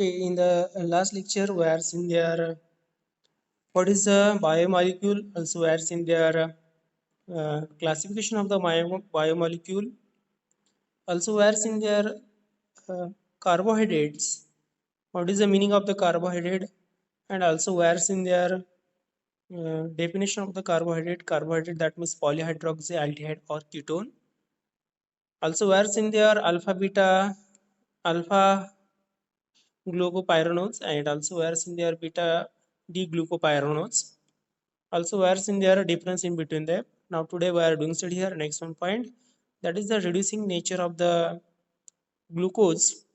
Okay, in the last lecture, we are seeing their what is a biomolecule, also we are seeing their classification of the biomolecule, also we are seeing their uh, carbohydrates. What is the meaning of the carbohydrate, and also we are seeing their definition of the carbohydrate. Carbohydrate, that means polyhydroxy aldehyde or ketone. Also, we are seeing their alpha beta alpha glucopyranols, and also we are seeing their beta D glucopyranols. Also, we are seeing there a difference in between them. Now, today we are doing study here. Next one point, that is the reducing nature of the glucose.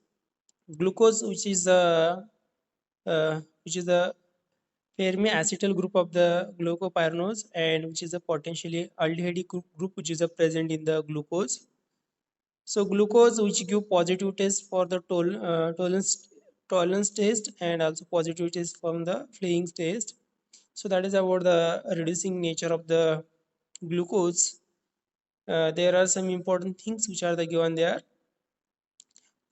Glucose, which is the Fermi-acetyl group of the glucopyranols, and which is a potentially aldehyde group which is present in the glucose. So glucose, which give positive test for the tolerance test, and also positive test from the fleeing test. So that is about the reducing nature of the glucose. There are some important things which are the given there.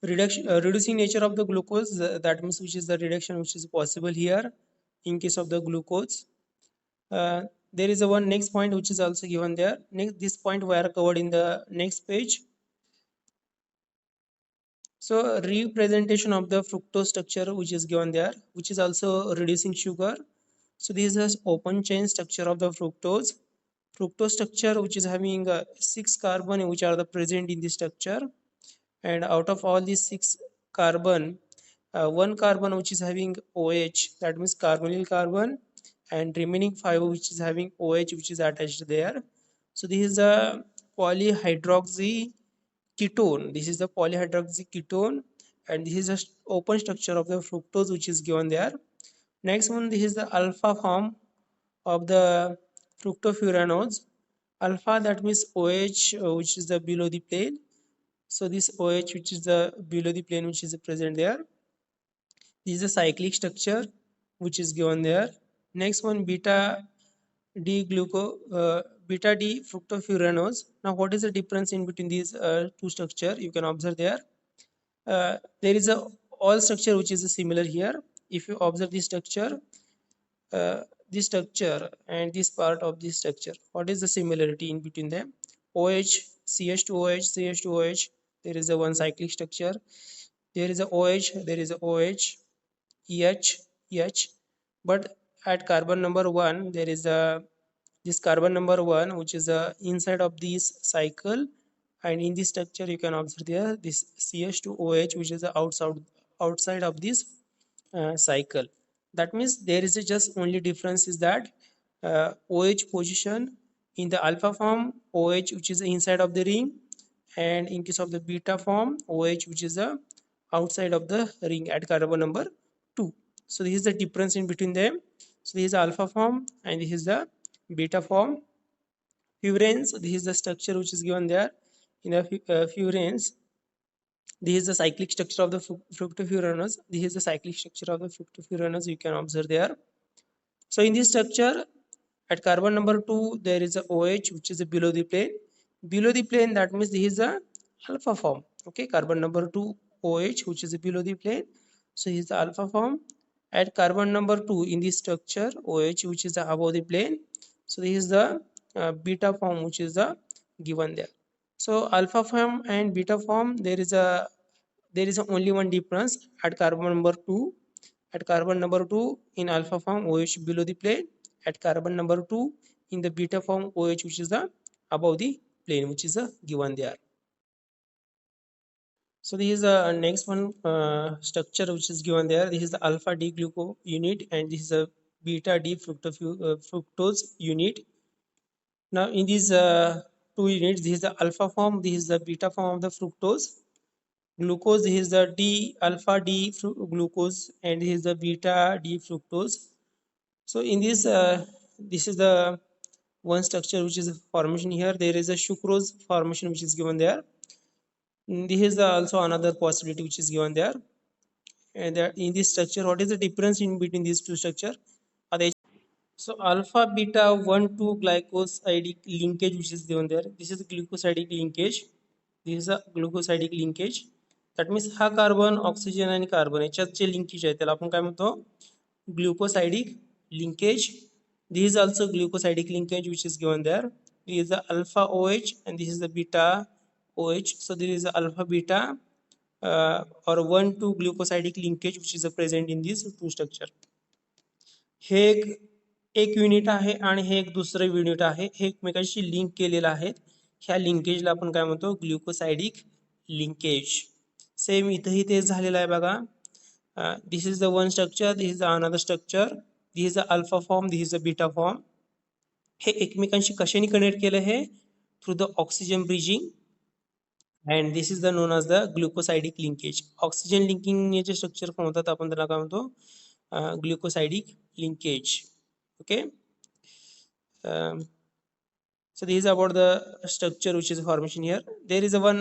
Reducing nature of the glucose, that means which is the reduction which is possible here in case of the glucose. There is a one next point which is also given there. Next, this point we are covered in the next page. So representation of the fructose structure which is given there, which is also reducing sugar. So this is open chain structure of the fructose. Fructose structure which is having 6 carbon which are the present in the structure, and out of all these 6 carbon, 1 carbon which is having OH, that means carbonyl carbon, and remaining 5 which is having OH which is attached there. So this is a polyhydroxy ketone. This is the polyhydroxy ketone, and this is the open structure of the fructose which is given there. Next one, this is the alpha form of the fructofuranones. Alpha, that means OH, which is the below the plane. So this OH which is the below the plane which is present there. This is a cyclic structure which is given there. Next one, beta D fructofuranose. Now what is the difference in between these two structure? You can observe there. There is a all structure which is similar here. If you observe uh, this structure and this part of this structure, what is the similarity in between them? OH, CH2OH, CH2OH. There is a one cyclic structure. There is a OH, there is a OH, EH, EH. But at carbon number 1, there is a this carbon number 1 which is inside of this cycle, and in this structure you can observe there this CH2OH which is the outside of this cycle. That means there is a just only difference is that OH position in the alpha form, OH which is inside of the ring, and in case of the beta form, OH which is outside of the ring at carbon number 2. So this is the difference in between them. So this is the alpha form and this is the beta form. Furans, this is the structure which is given there in the furans. This is the cyclic structure of the fructofuranose. This is the cyclic structure of the fructofuranose. You can observe there. So in this structure, at carbon number 2, there is a OH which is below the plane. Below the plane, that means this is a alpha form. Okay, carbon number 2 OH which is below the plane. So this is the alpha form. At carbon number 2 in this structure, OH which is above the plane. So this is the beta form which is given there. So alpha form and beta form, there is only one difference at carbon number 2. At carbon number 2 in alpha form, OH below the plane. At carbon number 2 in the beta form, OH which is above the plane which is given there. So this is the next one structure which is given there. This is the alpha D gluco unit, and this is a beta D fructose unit. Now in these two units, this is the alpha form, this is the beta form of the fructose. Glucose, this is the D alpha D glucose, and this is the beta D fructose. So in this, this is the one structure which is a formation here. There is a sucrose formation which is given there. This is also another possibility which is given there. And in this structure, what is the difference in between these two structure? So alpha beta 1,2 glycosidic linkage which is given there. This is the glucosidic linkage. This is a glucosidic linkage. That means हा carbon oxygen आणि carbon याच्यात जे linkage आहे त्याला आपण काय म्हणतो ग्लुकोसाइडिक linkage. This is also glucosidic linkage which is given there. This is the alpha OH and this is the beta OH. So there is the alpha beta or 1,2 glucosidic linkage which is present in these two structure. हे एक unit आहे आणि हे एक दुसरं unit आहे, हे एकमेकांशी link केलेलं आहे. ह्या लिंकेजला आपण काय म्हणतो ग्लुकोसाइडिक लिंकेज. सेम इथंही तेच झालेलं आहे बघा. This is the one structure, this is the another structure, this is the alpha form, this is the beta form. हे एकमेकांशी कशाने कनेक्ट केलं आहे through the oxygen bridging and this is the known as the glucosidic linkage. Oxygen linking जे structure पण होतात आपण त्याला काय म्हणतो glucosidic linkage. Okay, so this is about the structure which is formation here. There is a one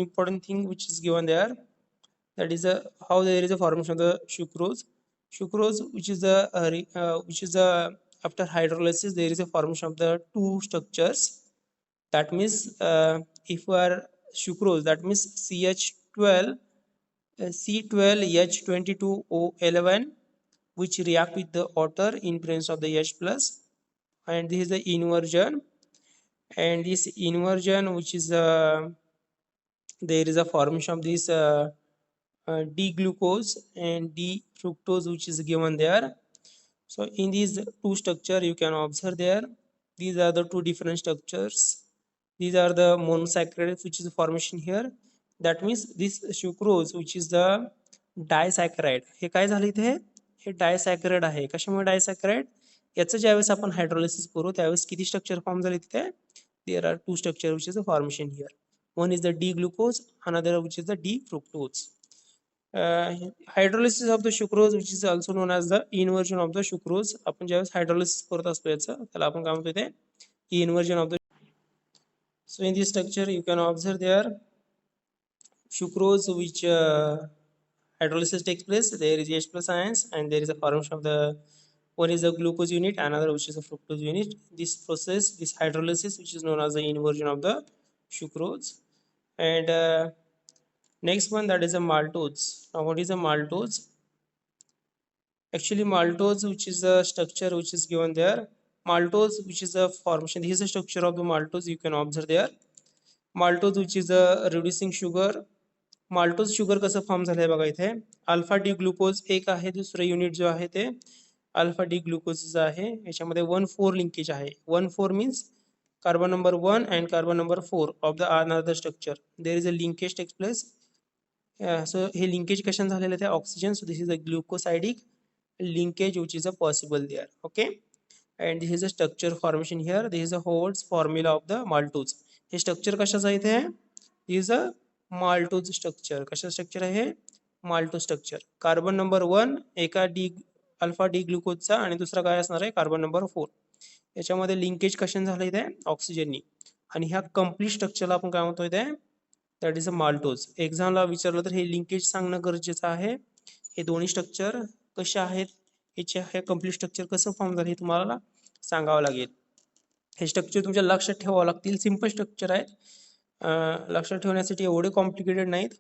important thing which is given there, that is how there is a formation of the sucrose which is after hydrolysis there is a formation of the two structures. That means if we are sucrose, that means CH12 C12H22O11 which react with the water in presence of the H plus, and this is the inversion, and this inversion which is there is a formation of this D-glucose and D-fructose which is given there. So in these two structure you can observe there, these are the two different structures. These are the monosaccharides which is formation here. That means this sucrose which is the डायसॅकराइड, हे काय झालं इथे हे डायसॅकराइड आहे. कशामुळे डायसॅकराइड, याचं ज्यावेळेस आपण hydrolysis करू त्यावेळेस किती स्ट्रक्चर फॉर्म झाले तिथे, there are two structure which is a formation here. One is the D glucose, another which is the D fructose. Hydrolysis of the sucrose which is also known as the inversion of the sucrose. आपण ज्यावेळेस hydrolysis करत असतो याचं त्याला आपण काय म्हणतो इथे inversion of the. So in this structure you can observe there sucrose which hydrolysis takes place, there is H plus ions and there is a formation of the one is the glucose unit, another which is a fructose unit. This process, this hydrolysis which is known as the inversion of the sucrose. And next one, that is a maltose. Now what is a maltose? Actually maltose which is the structure which is given there, maltose which is a formation, this is the structure of the maltose you can observe there. Maltose which is a reducing sugar. Maltose sugar कसं form झालंय बघा इथे, alpha D glucose एक आहे, दुसरं unit जो आहे ते अल्फा डी ग्लुकोज आहे. याच्यामध्ये 1,4 लिंकेज आहे. 1,4 means carbon number 1 and carbon number 4 of the another structure, there is a linkage takes place. So हे लिंकेज कशाने झालेलं आहे oxygen. So this is a glucosidic linkage which is a possible there. Okay, and this is a structure formation here, this is a Haworth's formula of the maltose. हे structure कशाचं इथे, this is a maltose structure. कशा structure आहे maltose structure. Carbon number 1 एका D alpha D ग्लुकोजचा आणि दुसरा काय असणार आहे कार्बन नंबर 4. याच्यामध्ये लिंकेज कशाने झालं इथे ऑक्सिजननी, आणि ह्या कम्प्लीट स्ट्रक्चरला आपण काय म्हणतो इथे दॅट इज अ माल्टोज. एक्झामला विचारलं तर हे लिंकेज सांगणं गरजेचं आहे. हे दोन्ही स्ट्रक्चर कसे आहेत, हे कम्प्लीट स्ट्रक्चर कसं फॉर्म झालं हे तुम्हाला सांगावं लागेल. हे स्ट्रक्चर तुमच्या लक्षात ठेवावं लागतील. सिंपल स्ट्रक्चर आहेत, लक्षात ठेवण्यासाठी एवढे कॉम्प्लिकेटेड नाहीत,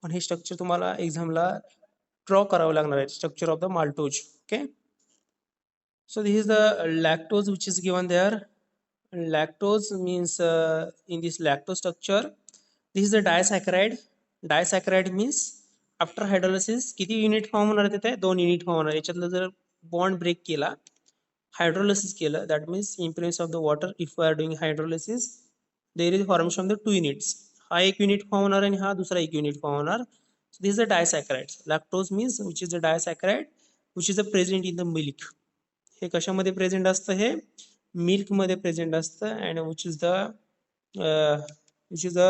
पण हे स्ट्रक्चर तुम्हाला एक्झामला ड्रॉ करावं लागणार आहे. Structure of the maltose. Okay, so this is the lactose which is given there. Lactose means in this lactose structure this is the disaccharide. Disaccharide means after hydrolysis किती unit form होणार आहे तिथे 2 unit form होणार. याच्यातलं जर bond break केला, hydrolysis केलं, that means in presence of the water if we are doing hydrolysis there is formation of the 2 units. हा एक युनिट फॉर्म होणार आणि हा दुसरा एक युनिट फॉर्म होणार. So this is the disaccharide. Lactose means which is the disaccharide which is present in the milk. हे कशामध्ये present असतं, हे मिल्क मध्ये प्रेझेंट असतं, and which is the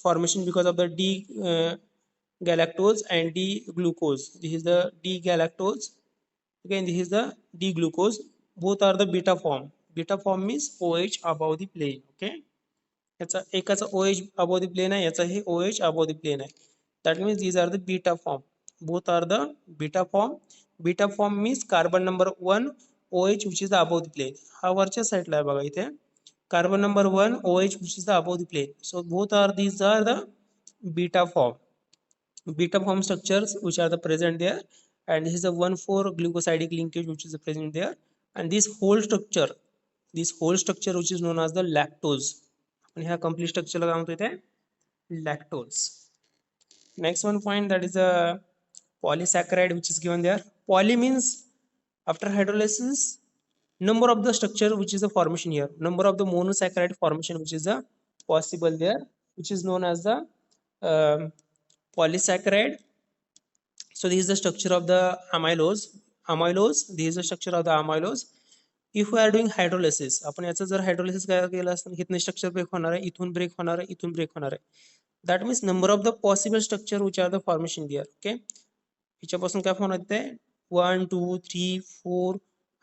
formation because of the D galactose and D glucose. This is the D galactose, again this is the D glucose. Both are the beta form. Beta form means OH above the plane. Okay, याचा एकाचा OH above the plane आहे, याचा हे OH above the plane आहे. That means these are the beta form. Both are the beta form. Beta form means carbon number 1 OH which is the above the plane. हा वरच्या साईडला आहे बघा इथे carbon number 1 OH which is the above the plane. So both are these are the beta form. beta form structures which are the present there, and this is a 1,4 glucosidic linkage which is present there, and this whole structure which is known as the lactose. आपण ह्या complete structure ला काय म्हणतो इथे lactose. Next one point, that is a polysaccharide which is given there. Poly means after hydrolysis number of the structure which is the formation here, number of the monosaccharide formation which is a possible there, which is known as the polysaccharide. So this is the structure of the amylose. This is the structure of the amylose. If we are doing hydrolysis, आपण याचं जर hydrolysis काय केलं असतं, इथनं structure break होणार आहे, इथून ब्रेक होणार आहे, इथून ब्रेक होणार आहे. That means number of the possible structure which are the formation there. Okay, ह्याच्यापासून काय फॉर्म होते 1 2 3 4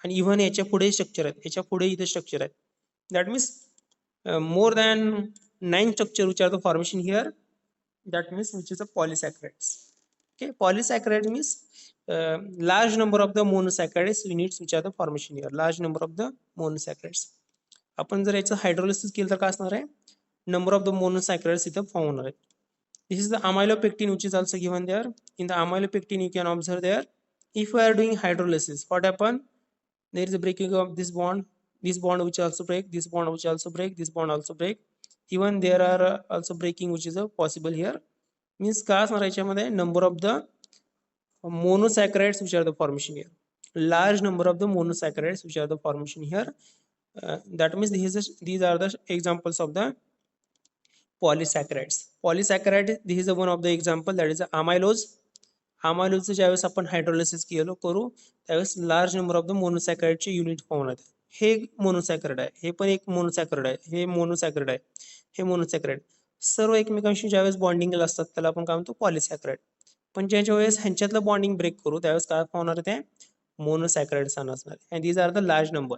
आणि इव्हन याच्या पुढे स्ट्रक्चर आहेत, याच्या पुढे इथे स्ट्रक्चर आहेत. That means more than 9 structure which are the formation here. That means which is a polysaccharides. Okay, polysaccharide means large number of the monosaccharides units which are the formation here, large number of the monosaccharides. आपण जर याचं hydrolysis केलं तर काय असणार आहे, number of the monosaccharides इथं form होणार आहे. This is the amylopectin which is also given there. In the amylopectin you can observe there, if we are doing hydrolysis, what happen, there is a breaking of this bond which also break, this bond which also break, this bond also break, even there are also breaking which is a possible here. Means काय असणार याच्यामध्ये number of the monosaccharides which are the formation here, large number of the monosaccharides which are the formation here. That means these are the examples of the polysaccharides. Polysaccharide, this is the one of the example, that is the amylose. amylose ज्यावेळेस आपण hydrolysis करू त्यावेळेस large number of the मोनोसॅकराइडचे unit form होतात. हे मोनोसॅकराइड आहे, हे पण एक मोनोसॅकराइड आहे, हे मोनोसॅकराइड आहे, हे मोनोसॅकराइड, सर्व एकमेकांशी ज्यावेळेस बॉन्डिंगला असतात त्याला आपण काय म्हणतो पॉलिसॅकराइड. पण ज्याच्या वेळेस ह्यांच्यातलं बॉन्डिंग ब्रेक करू त्यावेळेस काय होणार आहे, ते मोनोसॅकराइड असणार. And these are the large number.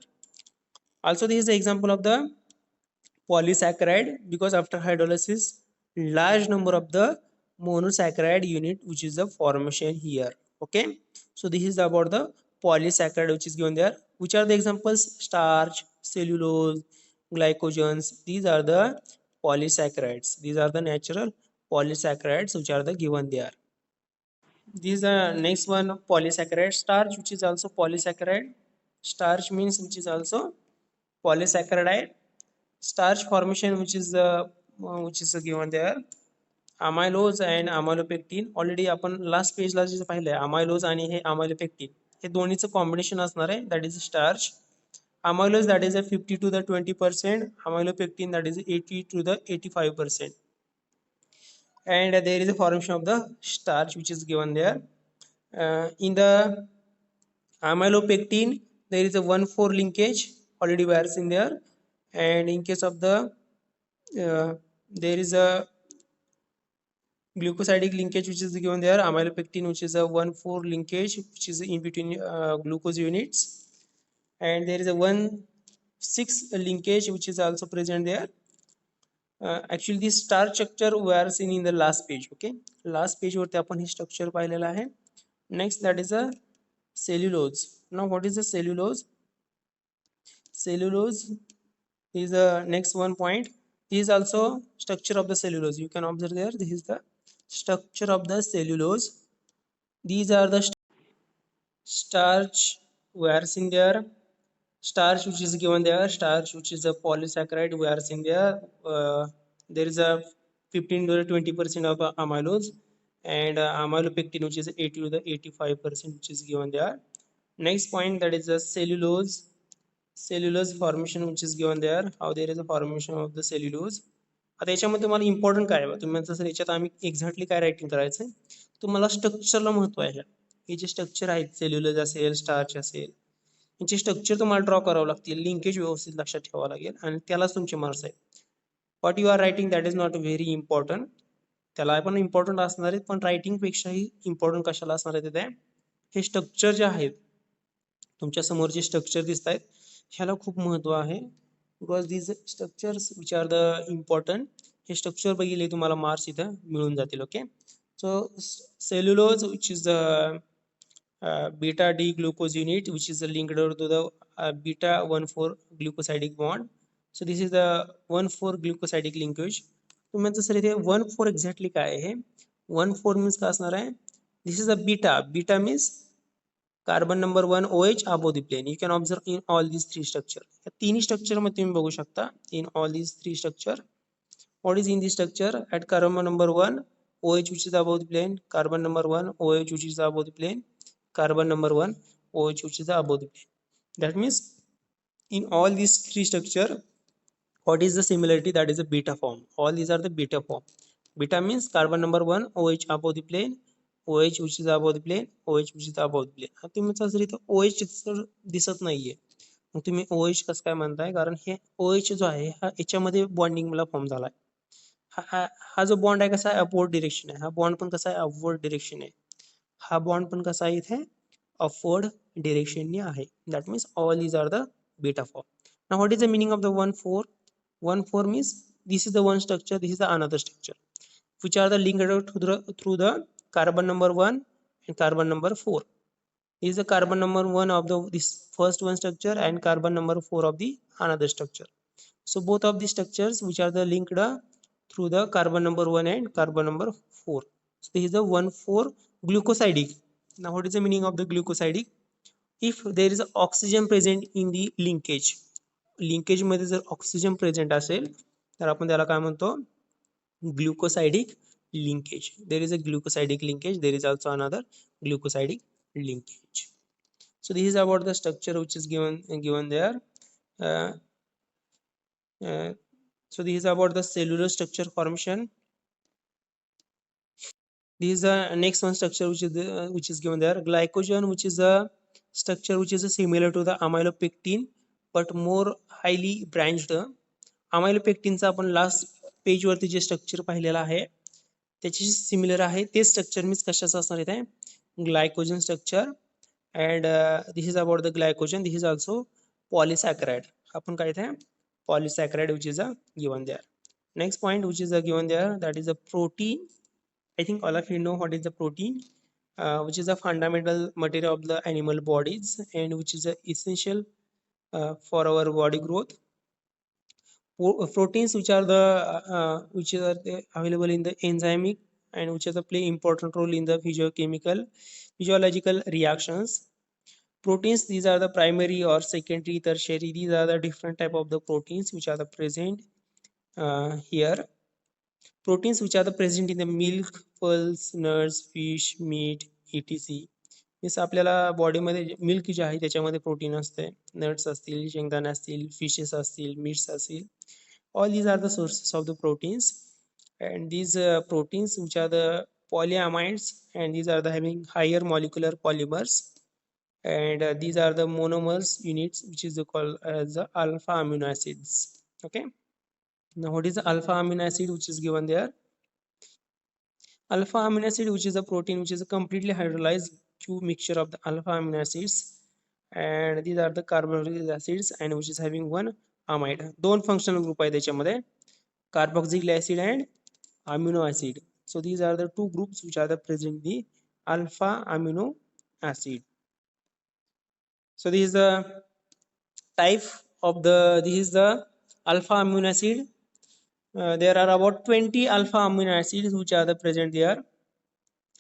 Also this is the example of the polysaccharide because after hydrolysis large number of the monosaccharide unit which is the formation here. Okay, so this is about the polysaccharide which is given there. Which are the examples? Starch, cellulose, glycogens, these are the polysaccharides. These are the natural polysaccharides which are the given there. These are next one, polysaccharide. Starch which is also polysaccharide. Starch means which is also polysaccharide. Starch formation which is given there, amylose and amylopectin. Already आपण last पेजला जे पाहिलंय amylose आणि हे amylopectin हे दोन्हीचं combination असणार आहे, that is starch. amylose that is a 50 to the 20%, amylopectin that is 80 to the 85%, and there is a formation of the starch which is given there. In the amylopectin there is a 1,4 linkage already we are seen there, and in case of the there is a glucosidic linkage which is given there, amylopectin which is a 1,4 linkage which is in between glucose units, and there is a 1,6 linkage which is also present there. Actually this starch structure we are seen in the last page. Okay, last page वरती आपण हे structure पाहिलेलं आहे. Next, that is a cellulose. Now what is the cellulose? Cellulose is the next one point. This is also structure of the cellulose. You can observe there, this is the structure of the cellulose. These are the starch we are seeing there, starch which is given there, starch which is a polysaccharide we are seeing there. There is a 15 to 20% of amylose, and amylopectin which is 80 to the 85% which is given there. Next point, that is the cellulose formation which is given there, how there is a formation of the cellulose. आता याच्यामध्ये तुम्हाला important काय आहे, तुम्ही म्हणता sir याच्यात आम्ही exactly काय रायटिंग करायचं, तुम्हाला स्ट्रक्चरला महत्व आहे. हे जे स्ट्रक्चर आहेत, सेल्युलोज असेल, स्टार्च असेल, यांचे स्ट्रक्चर तुम्हाला ड्रॉ करावं लागतील, लिंकेज व्यवस्थित लक्षात ठेवावं लागेल, आणि त्यालाच तुमचे मार्क्स आहेत. What you are writing that is not very important. त्याला पण इम्पॉर्टंट असणार आहेत, पण रायटिंगपेक्षाही इम्पॉर्टंट कशाला असणार आहे ते हे स्ट्रक्चर जे आहेत, तुमच्या समोर जे स्ट्रक्चर दिसत आहेत ह्याला खूप महत्व आहे. Because these structures which are the important, हे स्ट्रक्चर बघितले तुम्हाला मार्क्स इथं मिळून जातील. Okay, so cellulose which is beta D glucose unit which is linked to the beta 1,4 glucosidic bond. So this is the 1,4 glucosidic linkage. तुम्ही sir इथे 1,4 exactly काय आहे, 1,4 means काय असणार आहे? This is a beta. Beta means carbon number 1 OH above the plane. You can observe in all these three structure. या तिन्ही structure मध्ये तुम्ही बघू शकता in all these three structure. What is in this structure? At carbon number 1 OH which is above the plane, carbon number 1 OH which is above the plane, carbon number 1 OH which is above the plane. That means in all these three structure, what is the similarity? That is a beta form. All these are the beta form. Beta means carbon number 1 OH above the plane, OH which is above the plane, OH which is above the plane. आता तुम्ही जर इथं OH तर दिसत नाहीये, मग तुम्ही OH कसं काय म्हणताय? कारण हे OH जो आहे हा याच्यामध्ये बॉन्डिंग मला फॉर्म झालाय. हा जो बॉन्ड आहे कसा आहे? अपवर्ड डिरेक्शन आहे. हा बॉन्ड पण कसा आहे? अपवर्ड डिरेक्शन आहे. हा बॉन्ड पण कसा आहे इथे? अपवर्ड डिरेक्शनने आहे. That means all these are the beta form. Now what is the meaning of the 1,4? 1,4 means this is the one structure, this is the another structure, which are the linked through the carbon number 1 and carbon number 4. This is the carbon number 1 of the this first one structure and carbon number 4 of the another structure. So both of the structures which are the linked through the carbon number 1 and carbon number 4. So this is the 1,4 glucosidic. Now what is the meaning of the glucosidic? If there is oxygen present in the linkage मध्ये जर oxygen present असेल तर आपण त्याला काय म्हणतो? ग्लुकोसाइडिक linkage. There is a glucosidic linkage, there is also another glucosidic linkage. So this is about the structure which is given there. uh, uh, so this is about the cellular structure formation. This is the next one structure which is given there. Glycogen, which is a structure which is similar to the amylopectin but more highly branched. amylopectinचा आपण last page वरती जे structure पाहिलेलं आहे त्याच्याशी similar आहे. ते structure means कशाचं असणार इथे? Glycogen structure. And this is about the glycogen. This is also polysaccharide. आपण काय इथे? Polysaccharide which is a given there. Next point which is a given there, that is a protein. I think all of you know what is the protein, which is a fundamental material of the animal bodies and which is essential for our body growth. Proteins which are available in the enzymic and which are the play important role in the physiological reactions. Proteins, these are the primary or secondary, tertiary. These are the different type of the proteins which are the present here. Proteins which are the present in the milk, pulse, nuts, fish, meat, etc. Means आपल्याला बॉडीमध्ये milk जे आहे त्याच्यामध्ये protein असते. Nuts असतील, शेंगदाणे असतील, fishes असतील, meets असतील. All these are the sources of the proteins, and these proteins which are the polyamides, and these are the having higher molecular polymers, and these are the monomers units which is called as the alpha amino acids. Okay, now what is the alpha amino acid which is given there? Alpha amino acid, which is a protein which is a completely hydrolyzed Q mixture of the alpha amino acids, and these are the carboxylic acids and which is having one amide. दोन functional group आहे त्याच्यामध्ये, carboxylic acid and amino acid. So these are the two groups which are the present in the alpha amino acid. So this is the type of this is the alpha amino acid. There are about 20 alpha amino acids which are the present there.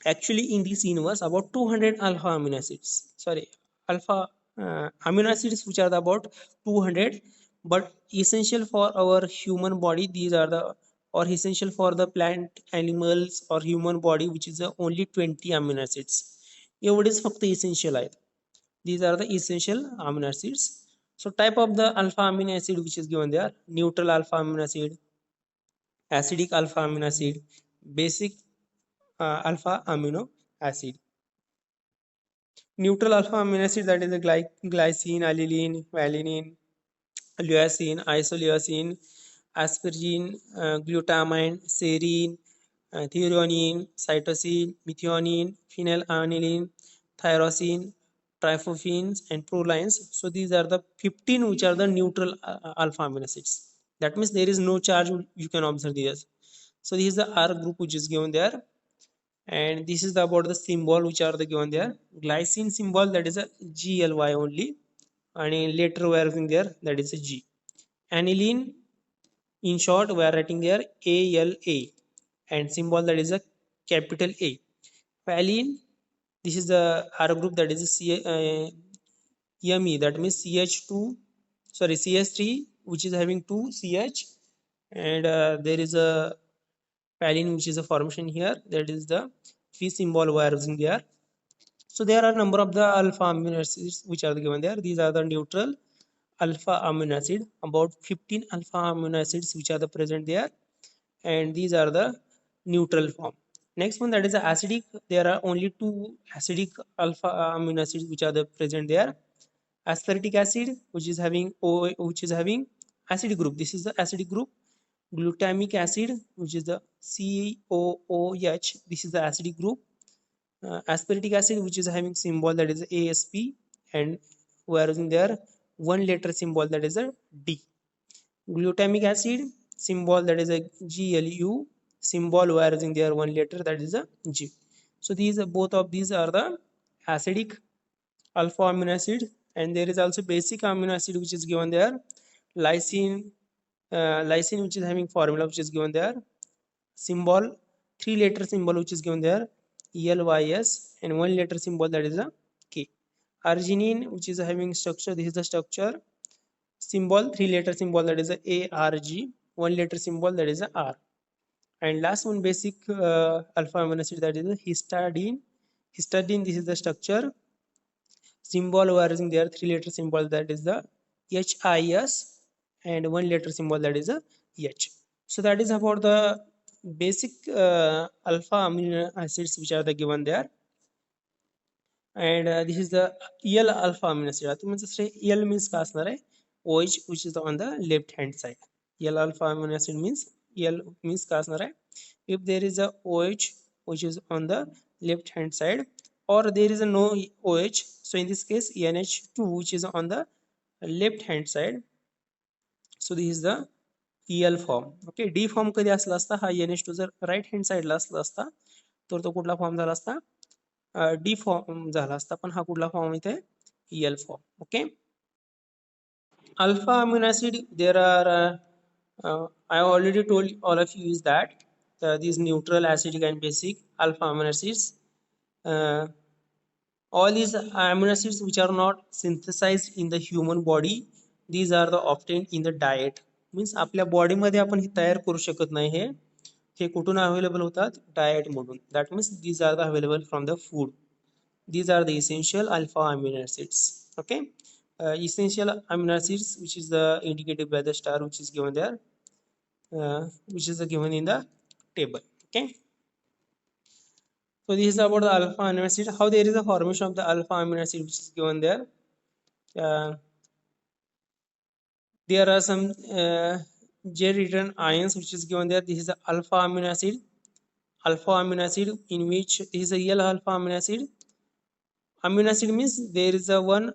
Actually in this universe about 200 alpha amino acids, sorry, alpha amino acids which are the about 200, but essential for our human body these are the, or essential for the plant, animals or human body which is only 20 amino acids. एवढेच फक्त essential आहेत. These are the essential amino acids. So type of the alpha amino acid which is given there: neutral alpha amino acid, acidic alpha amino acid, basic alpha amino acid. Neutral alpha amino acid, that is the glycine, alanine, valine, leucine, isoleucine, asparagine, glutamine, serine, threonine, cytosine, methionine, phenylalanine, tyrosine, tryptophans and prolines. So these are the 15 which are the neutral alpha amino acids. That means there is no charge, you can observe this. So this is the R group which is given there, and this is about the symbol which are the given there. Glycine symbol, that is a GLY only, and later we are writing there that is a G. Aniline, in short we are writing there ALA, and symbol that is a capital A. Valine, this is the R group, that is ME, that means CH2, sorry, CH3, which is having 2 CH, and there is a valine which is a formation here, that is the Phi symbol we are using there. So there are number of the alpha amino acids which are given there. These are the neutral alpha amino acid, about 15 alpha amino acids which are the present there, and these are the neutral form. Next one, that is the acidic. There are only two acidic alpha amino acids which are the present there. Aspartic acid, which is having which is having acid group. This is the acidic group. Glutamic acid, which is the COOH. This is the acidic group. Aspartic acid, which is having symbol that is ASP, and we are using there one letter symbol that is a D. Glutamic acid symbol that is a GLU, symbol we are using there one letter that is a G. So these both of these are the acidic alpha amino acid, and there is also basic amino acid which is given there, lysine. Lysine, which is having formula which is given there, symbol, three letter symbol which is given there, ELYS, and one letter symbol that is a K. Arginine, which is having structure, this is the structure, symbol, three letter symbol that is a ARG, one letter symbol that is a R. And last one, basic alpha amino acid, that is a histidine. Histidine, this is the structure, symbol we are using there, three letter symbol that is the HIS, and one letter symbol that is a H. So that is about the basic alpha amino acids which are the given there. And this is the EL alpha amino acid. आता म्हणजे दुसरे EL means काय असणार आहे, OH, which is on the left hand side. EL alpha amino acid means, EL means काय असणार आहे, if there is a OH which is on the left hand side, or there is a no OH, so in this case NH2 which is on the left hand side, so this is the EL form. Okay, D form कधी असला असता, हा NH2 जर right hand साइडला असला असता तर तो कुठला फॉर्म झाला असता, डी फॉर्म झाला असता, पण हा कुठला फॉर्म इथे, EL form. Okay, alpha amino acid, there are I already told all of you is that these neutral, acidic and basic alpha amino acids, uh, all these amino acids which are not synthesized in the human body, these are the obtained in the diet. Means आपल्या बॉडीमध्ये आपण हे तयार करू शकत नाही, हे कुठून available होतात, diet मधून. That means these are the available from the food. These are the essential alpha amino acids. Okay, essential amino acids, which is the indicated by the star which is given there, which is given in the table. Okay, so this is about the alpha amino acid, how there is a formation of the alpha amino acid which is given there. There are some J return ions which is given there. This is the alpha amino acid. Alpha amino acid, in which this is a real alpha amino acid. Amino acid means there is a one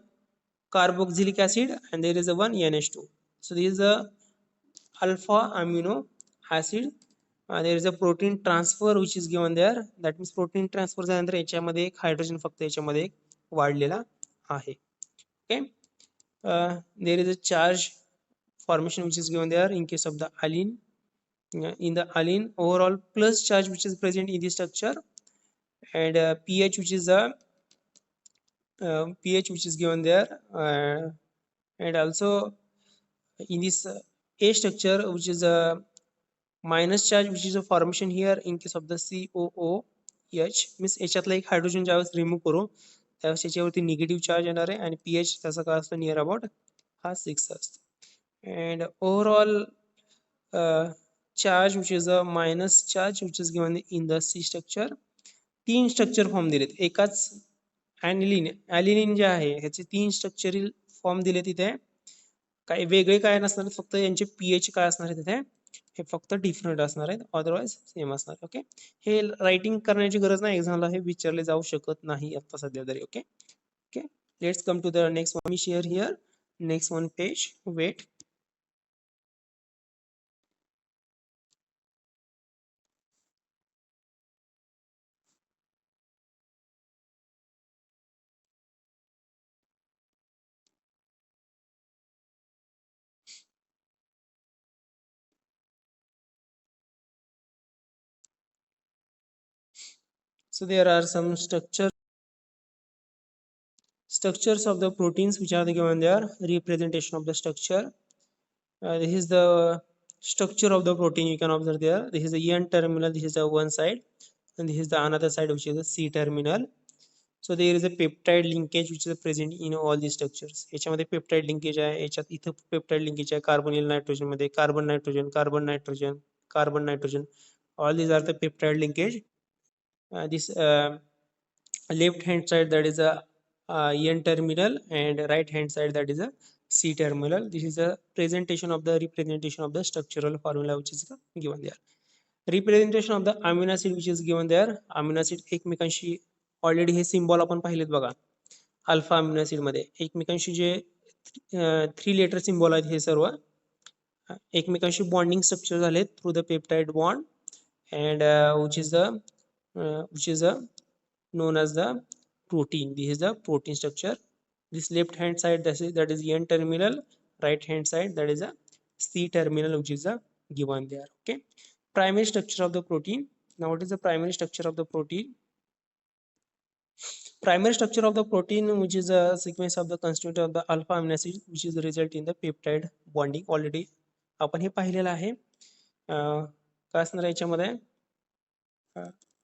carboxylic acid and there is a one NH2. So this is a alpha amino acid. There is a protein transfer which is given there. That means protein transfer झाल्यानंतर याच्यामध्ये एक hydrogen फक्त याच्यामध्ये एक वाढलेला आहे. Okay, there is a charge formation which is given there in case of the allene. In the allene, overall plus charge which is present in the structure, and pH which is the pH which is given there, and also in this A structure which is a minus charge which is a formation here in case of the COOH, means याच्यातला एक hydrogen ज्यावेळेस remove करू त्यावेळेस याच्यावरती negative charge येणार आहे, आणि pH त्याचा काय असतो, नियर अबाउट हा 6 असतो. And overall charge which is a minus charge which is given in the C structure. तीन स्ट्रक्चर फॉर्म दिलेत एकाच ॲनिलीन. ॲलिनिन जे आहे ह्याचे तीन स्ट्रक्चरल फॉर्म दिले तिथे, काही वेगळे काय नसणार, फक्त यांचे पीएच काय असणार आहे तिथे, हे फक्त डिफरंट असणार आहेत, अदरवाइज सेम असणार. ओके, हे रायटिंग करण्याची गरज नाही, एक्झामला हे विचारले जाऊ शकत नाही आता सध्या तरी. Okay okay, let's come to the next one. मी share here next one page. Wait, So there are some structures of the proteins which are given there. Representation of the structure. This is the structure of the protein, you can observe there. This is the N terminal, this is the one side, and this is the another side which is the C terminal. So there is a peptide linkage which is present in all these structures. याच्यामध्ये peptide linkage आहे, याच्यात इथं peptide linkage आहे carbonyl nitrogen मध्ये, carbon nitrogen, carbon nitrogen, carbon nitrogen. All these are the peptide linkage. This left hand side, that is a N terminal, and right hand side, that is a C terminal. This is a presentation of the representation of the structural formula which is given there. Representation of the amino acid which is given there. Amino acid एकमेकांशी already हे symbol आपण पाहिलेत बघा. Alpha amino acid मध्ये एकमेकांशी जे 3 letter symbol आहेत हे सर्व एकमेकांशी bonding structure झाले through the peptide bond, and which is known as the protein. This is the protein structure. This left hand side, that is N terminal, right hand side, that is a C terminal which is given there. Okay, primary structure of the protein. Now what is the primary structure of the protein? Primary structure of the protein, which is a sequence of the constituent of the alpha amino acid which is the result in the peptide bonding. Already आपण हे पाहिलेलं आहे. काय असणार याच्यामध्ये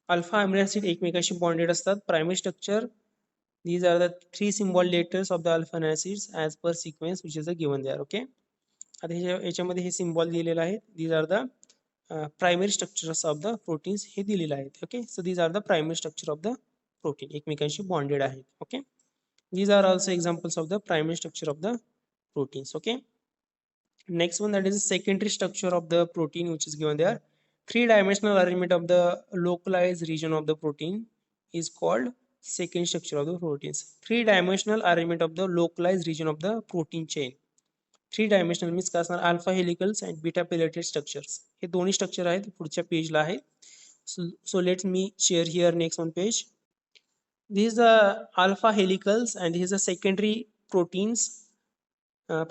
alpha amino acid एकमेकांशी bonded असतात. Primary structure, these are the 3 symbol letters of the alpha amino acids as per sequence which is given there. Okay, आता याच्यामध्ये हे सिम्बॉल दिलेले आहेत. these are the primary structures of the proteins हे दिलेले आहेत. Okay, so these are the primary structure of the protein, एकमेकांशी bonded आहेत. Okay, these are also examples of the primary structure of the proteins. Okay, next one, that is the secondary structure of the protein which is given there. Three-dimensional arrangement of the localized region of the protein is called second structure of the proteins. Three-dimensional arrangement of the localized region of the protein chain. Three-dimensional means काय असणार, alpha हेलिकल्स and beta pelleted structures हे दोन्ही structure आहेत पुढच्या पेजला आहे. So let me share here next one page. This is the alpha helicals and this is the secondary proteins.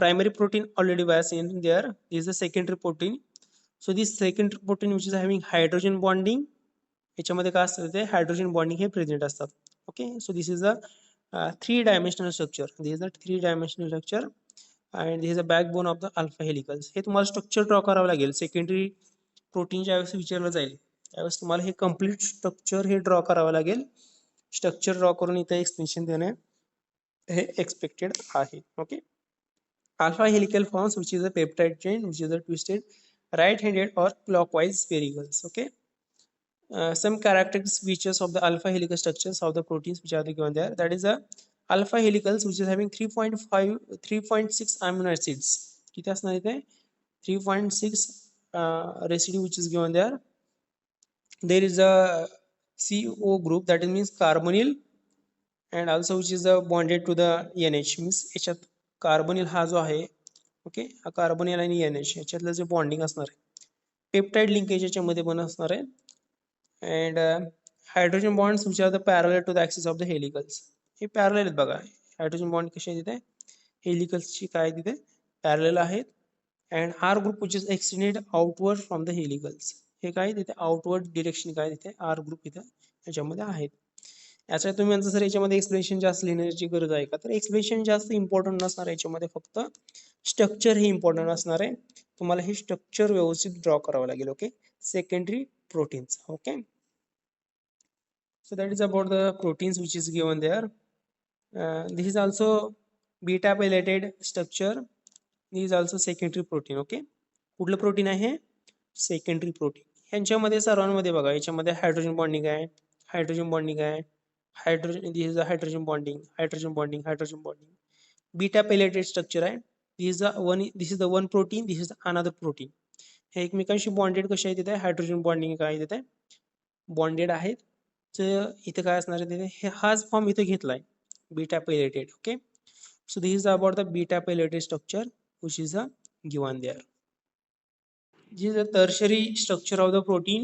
Primary protein already was in there. This is the secondary protein. So this secondary protein which is having hydrogen bonding, याच्यामध्ये काय असतं ते hydrogen bonding हे present असतात. Okay, so this is a 3 dimensional structure. This is a 3 dimensional structure and this is a backbone of the alpha helicals. हे तुम्हाला structure draw करावं लागेल. सेकंडरी प्रोटीन ज्यावेळेस विचारलं जाईल त्यावेळेस तुम्हाला हे कम्प्लीट स्ट्रक्चर हे ड्रॉ करावं लागेल. स्ट्रक्चर ड्रॉ करून इथं एक्सप्लेनेशन देणे हे एक्सपेक्टेड आहे. Okay, alpha helical forms which is a peptide chain which is a twisted right-handed or clockwise spirals. Okay, some characteristic features of the alpha helical structures of the proteins which are given there. That is a alpha helicals which is having 3.5 3.6 amino acids. किती असणार इथे 3.6 residue which is given there. There is a CO group, that means carbonyl, and also which is bonded to the NH, means याच्यात carbonyl हा जो आहे, okay, हा carbonyl आणि NH याच्यातलं जे bonding असणार आहे पेप्टाइड लिंकेज याच्यामध्ये पण असणार आहे. And hydrogen bonds which are the parallel to the axis of the helicals. हे पॅरलल आहेत बघा. हायड्रोजन बॉन्ड कसे आहेत तिथे हेलिकल्सची काय तिथे पॅरलल आहेत. And R group which is extended outward from the helicals. हे काय तिथे आउटवर्ड डिरेक्शन काय तिथे आर ग्रुप इथे याच्यामध्ये आहेत. याचा तुम्ही म्हणता सर याच्यामध्ये एक्सप्लेनेशन जास्त लिहिण्याची गरज आहे का, तर एक्सप्लेनेशन जास्त इम्पॉर्टंट नसणार आहे. याच्यामध्ये फक्त स्ट्रक्चर हे इम्पॉर्टंट असणार आहे. तुम्हाला हे स्ट्रक्चर व्यवस्थित ड्रॉ करावं लागेल. Okay, secondary proteins. Okay, so that is about the proteins which is given there. This is also beta palated structure. This is also secondary protein. Okay, कुठलं प्रोटीन आहे secondary protein. ह्यांच्यामध्ये सर्वांमध्ये बघा याच्यामध्ये hydrogen bonding आहे, hydrogen bonding आहे, hydrogen, this is a hydrogen bonding, hydrogen bonding, hydrogen bonding. Beta pleated structure आहे. This is the one protein, this is another protein. हे एकमेकांशी बॉन्डेड कसे आहेत तिथे हायड्रोजन बॉन्डिंग काय तिथे बॉन्डेड आहेत. तर इथे काय असणार आहे तिथे हाच फॉर्म इथे घेतलाय beta pleated. Okay, so this is about the beta pleated structure which is given there. This is the tertiary structure of the protein.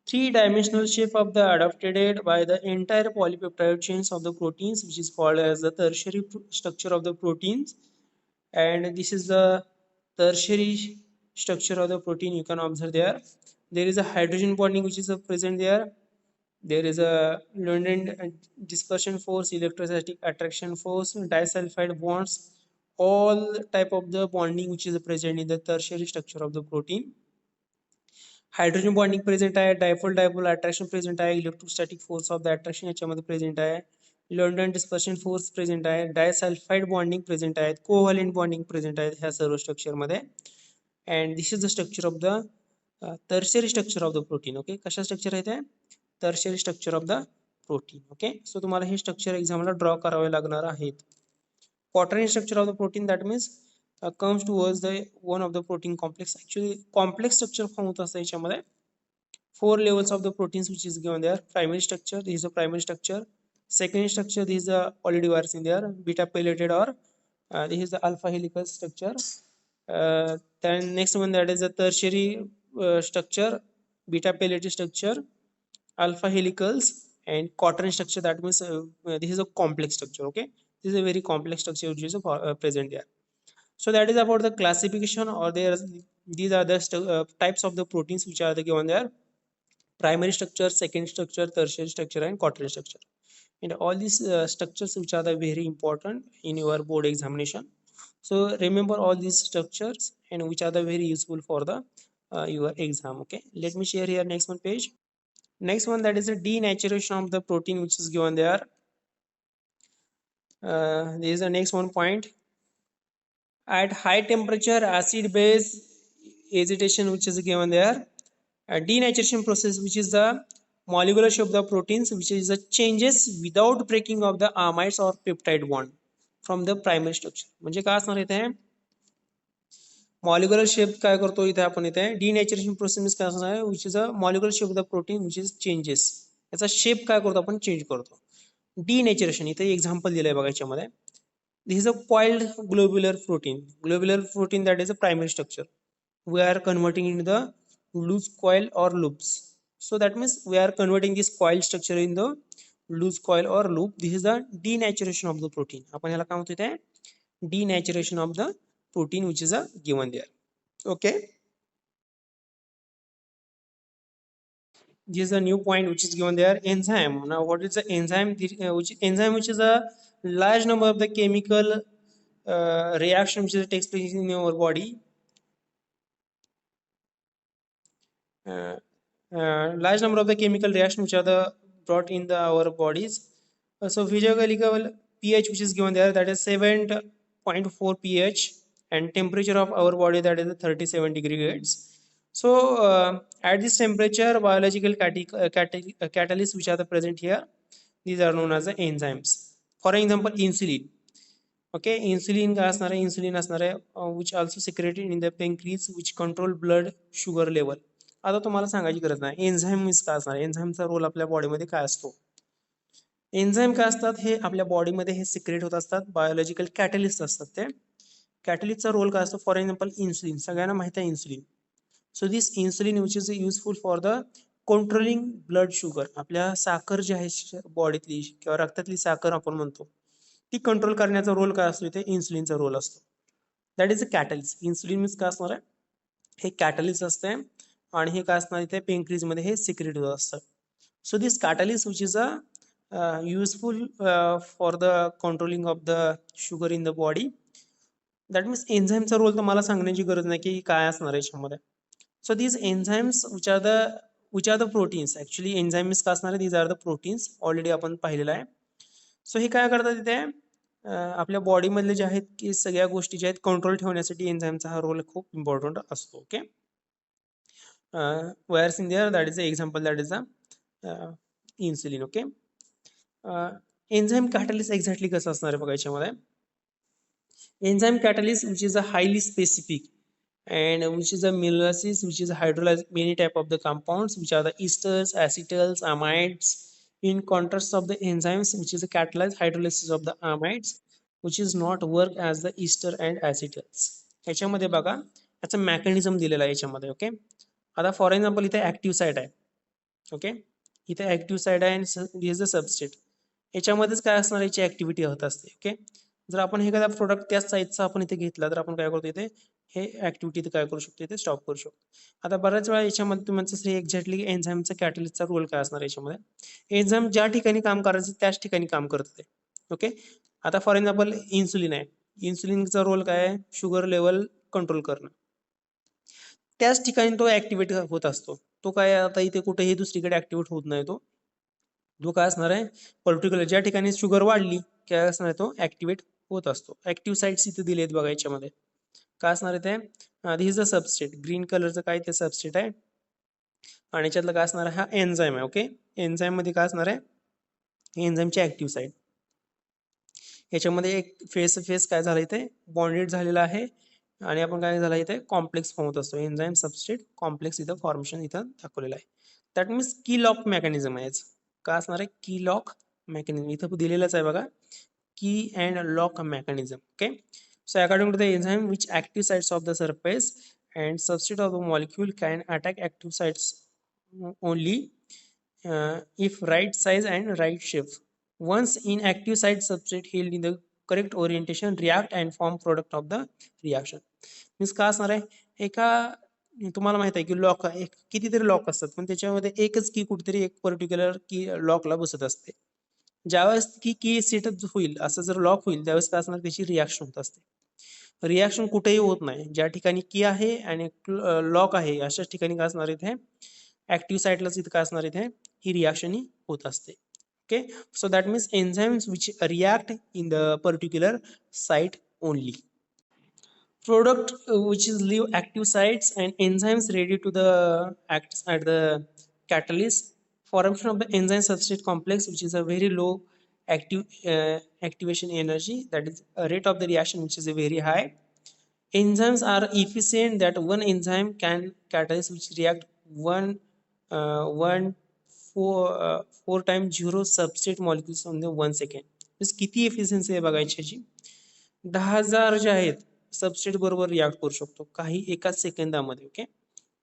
Three-dimensional shape of the adapted by the entire polypeptide chains of the proteins which is called as the tertiary structure of the proteins. And this is the tertiary structure of the protein. You can observe there is a hydrogen bonding which is present there. There is a London dispersion force, electrostatic attraction force, disulfide bonds, all type of the bonding which is present in the tertiary structure of the protein. Hydrogen bonding present आहे, dipole dipole attraction present आहे, electrostatic force of the attraction याच्यामध्ये present आहे, London dispersion force present आहे, disulphide bonding present आहेत, covalent bonding present आहेत ह्या सर्व स्ट्रक्चरमध्ये. And this is the structure of the tertiary structure of the protein. Okay, कशा स्ट्रक्चर आहे ते tertiary structure of the protein. Okay, so तुम्हाला हे स्ट्रक्चर एक्झामला ड्रॉ करावे लागणार आहेत. Quaternary structure of the protein, that means comes towards the one of the protein complex. Actually complex structure form होत असतं याच्यामध्ये. Four levels of the proteins which is given there. Primary structure, this is the primary structure. Secondary structure, this is the already we are seeing there, beta palated, or this is the alpha helical structure. Then next one, that is the tertiary structure, beta palated structure, alpha helicals, and quaternary structure, that means this is a complex structure. Okay, this is a very complex structure which is present there. So that is about the classification, or there these are the types of the proteins which are given there: primary structure, secondary structure, tertiary structure, and quaternary structure. And all these structures which are the very important in your board examination. So remember all these structures and which are the very useful for the your exam. Okay, let me share here next one page. Next one, that is the denaturation of the protein which is given there. This is the next one point. At high temperature, acid base agitation which is given there. A denaturation process, which is the molecular shape of the proteins, which is the changes without breaking of the amides or peptide bond from the primary structure. म्हणजे काय असणार इथे molecular shape काय करतो इथे आपण इथे डिनॅचरेशन process काय असणार आहे, विच is a molecular shape of the protein which is changes. याचा शेप काय करतो आपण चेंज करतो. डिनॅचरेशन इथे एक्झाम्पल दिलंय बघा याच्यामध्ये. This is a coiled globular protein. Globular protein, that is a primary structure. We are converting into the loose coil or loops. So that means we are converting this coil structure in the loose coil or loop. This is the denaturation of the protein. आपण याला काय म्हणतो इथे denaturation of the protein which is a given there. Okay. This is a new point which is given there. Enzyme. Now what is the enzyme? Which is a large number of the chemical reaction which takes place in our body. Large number of the chemical reaction which are the brought in our bodies. So physiological pH which is given there, that is 7.4 pH, and temperature of our body, that is 37 degree Celsius. So at this temperature, biological catalysts which are the present here, these are known as the enzymes. For example, insulin. Okay, insulin काय असणार आहे, insulin असणार आहे which also secreted in the pancreas which control blood sugar level. आता तुम्हाला सांगायची गरज नाही एन्झाईम काय असणार, एन्झाईमचा रोल आपल्या बॉडीमध्ये काय असतो. एन्झाईम काय असतात, हे आपल्या बॉडीमध्ये हे सिक्रेट होत असतात, बायोलॉजिकल कॅटलिस्ट असतात. ते कॅटलिस्टचा रोल काय असतो, फॉर एक्झाम्पल इन्सुलिन, सगळ्यांना माहिती आहे insulin. So this insulin which is useful for the controlling blood sugar. आपल्या साखर जी आहे बॉडीतली किंवा रक्तातली साखर आपण म्हणतो, ती कंट्रोल करण्याचा रोल काय असतो, इथे इन्सुलिनचा रोल असतो. That is a catalyst. Insulin means काय असणार आहे, हे कॅटलिस्ट असते आणि हे काय असणार इथे पेनक्रीज मध्ये हे सिक्रेट होत असतं. So this catalyst which is a useful for the controlling of the sugar in the body. That means एन्झाईमचा रोल तुम्हाला सांगण्याची गरज नाही की काय असणार आहे याच्यामध्ये. So these enzymes which are the proteins. Actually enzymes काय असणार आहे, these are the proteins, already आपण पाहिलेलं आहे. सो हे काय करतात तिथे आपल्या बॉडीमधले जे आहेत की सगळ्या गोष्टी ज्या आहेत कंट्रोल ठेवण्यासाठी एन्झाईमचा हा रोल खूप इम्पॉर्टंट असतो. Okay, where in there, that is the example, that is the insulin. Okay, enzyme catalyst exactly कसं असणार आहे बघा याच्यामध्ये. enzyme catalyst which is a highly specific and which is a myolysis which is hydrolyze many type of the compounds which are the esters, acetals, amides, in contrast of the enzymes which is a catalyzed hydrolysis of the amides which is not work as the ester and acetals. याच्यामध्ये बघा याचा mechanism दिलेला आहे याच्यामध्ये. Okay, आता for example इथे active side आहे. Okay, इथे ऍक्टिव्ह साइड आहे आणि इज द सबस्टेट. याच्यामध्येच काय असणार, याची ऍक्टिव्हिटी होत असते. ओके, जर आपण एखादा प्रोडक्ट त्याच साईजचा आपण इथे घेतला तर आपण काय करतो, इथे हे ऍक्टिव्हिटी काय करू शकतो ते स्टॉप करू शकतो. आता बऱ्याच वेळा याच्यामध्ये तुम्हाला एक्झॅक्टली एन्झाईमचा कॅटलिस्टचा रोल काय असणार याच्यामध्ये. एन्झाईम ज्या ठिकाणी काम करायचं त्याच ठिकाणी काम करत ते. ओके. आता फॉर एक्झाम्पल इन्सुलिन आहे. इन्सुलिनचा रोल काय आहे, शुगर लेवल कंट्रोल करणं. त्याच ठिकाणी तो ऍक्टिव्हेट होत असतो. तो काय आता इथे कुठेही दुसरीकडे ऍक्टिव्हेट होत नाही. तो काय असणार आहे, पर्टिक्युलर ज्या ठिकाणी शुगर वाढली काय असणार आहे तो ऍक्टिव्हेट होत असतो. ऍक्टिव्ह साईट्स इथे दिलेत बघा याच्यामध्ये. काय असणार आहे ते, this is the substrate, green कलरचं काय ते सबस्टेट आहे आणि याच्यातलं काय असणार आहे, हा एन्झाईम आहे. ओके. एन्झाईम मध्ये काय असणार आहे, एन्झाईमची ऍक्टिव्ह साईट. याच्यामध्ये एक फेस फेस काय झालं इथे बॉन्डेड झालेला आहे आणि आपण काय झालं इथे कॉम्प्लेक्स फॉर्म होत असतो. एन्झाईम सबस्टेट कॉम्प्लेक्स इथं फॉर्मेशन इथं दाखवलेलं आहे. दॅट मीन्स की लॉक मेकॅनिझम आहे. काय असणार आहे, की लॉक मेकॅनिझम इथं दिलेलंच आहे बघा, key and lock mechanism. Okay, so according to the enzyme which active sites of the surface and substrate of the molecule can attack active sites only if right size and right shape. Once inactive site substrate held in the correct orientation react and form product of the reaction. Means काय असणार आहे, एका तुम्हाला माहित आहे की lock एक कितीतरी लॉक असतात पण त्याच्यामध्ये एकच की कुठेतरी एक पर्टिक्युलर की लॉकला बसत असते. ज्यावेळेस की सेट होईल असं जर लॉक होईल त्यावेळेस काय असणार, त्याची रिॲक्शन होत असते. रिॲक्शन कुठेही होत नाही, ज्या ठिकाणी की आहे आणि लॉक आहे अशाच ठिकाणी काय असणार इथे ऍक्टिव्ह साईटलाच इथं काय असणार इथे ही रिॲक्शन ही होत असते. Okay. So that means enzymes which react in the particular site only. Product which is leave active sites and enzymes ready to the act at the catalyst. Formation of the enzyme substrate complex which is a very low activation energy, that is a rate of the reaction which is a very high. Enzymes are efficient that one enzyme can catalyze which react one four times zero substrate molecules on the 1 second. Means किती efficiency आहे बघायची याची, 10,000 जे आहेत substrate बरोबर react करू शकतो काही एकाच सेकंदामध्ये. ओके.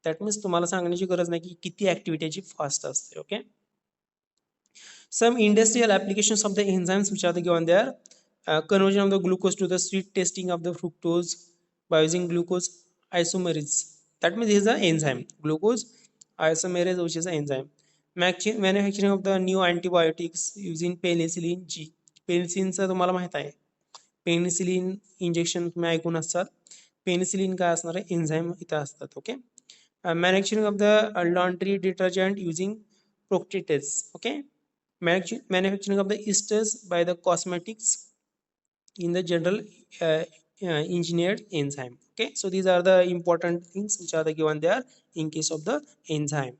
दॅट मीन्स तुम्हाला सांगण्याची गरज नाही की किती ऍक्टिव्हिटी फास्ट असते. Okay. Some industrial applications of the enzymes which are given there, conversion of the glucose to the sweet tasting of the fructose by using glucose isomerase. That means this is an enzyme, glucose isomerase which is an enzyme. Manufacturing of the new antibiotics using penicillin G. पेनिसिलिनचं तुम्हाला माहित आहे, penicillin injection तुम्ही ऐकून असाल. Penicillin काय असणार आहे, enzyme इथं असतात. Okay. Manufacturing of the laundry detergent using protease. Okay. Manufacturing of the esters by the cosmetics in the general engineered enzyme. Okay, so these are the important things which are the given there in case of the enzyme.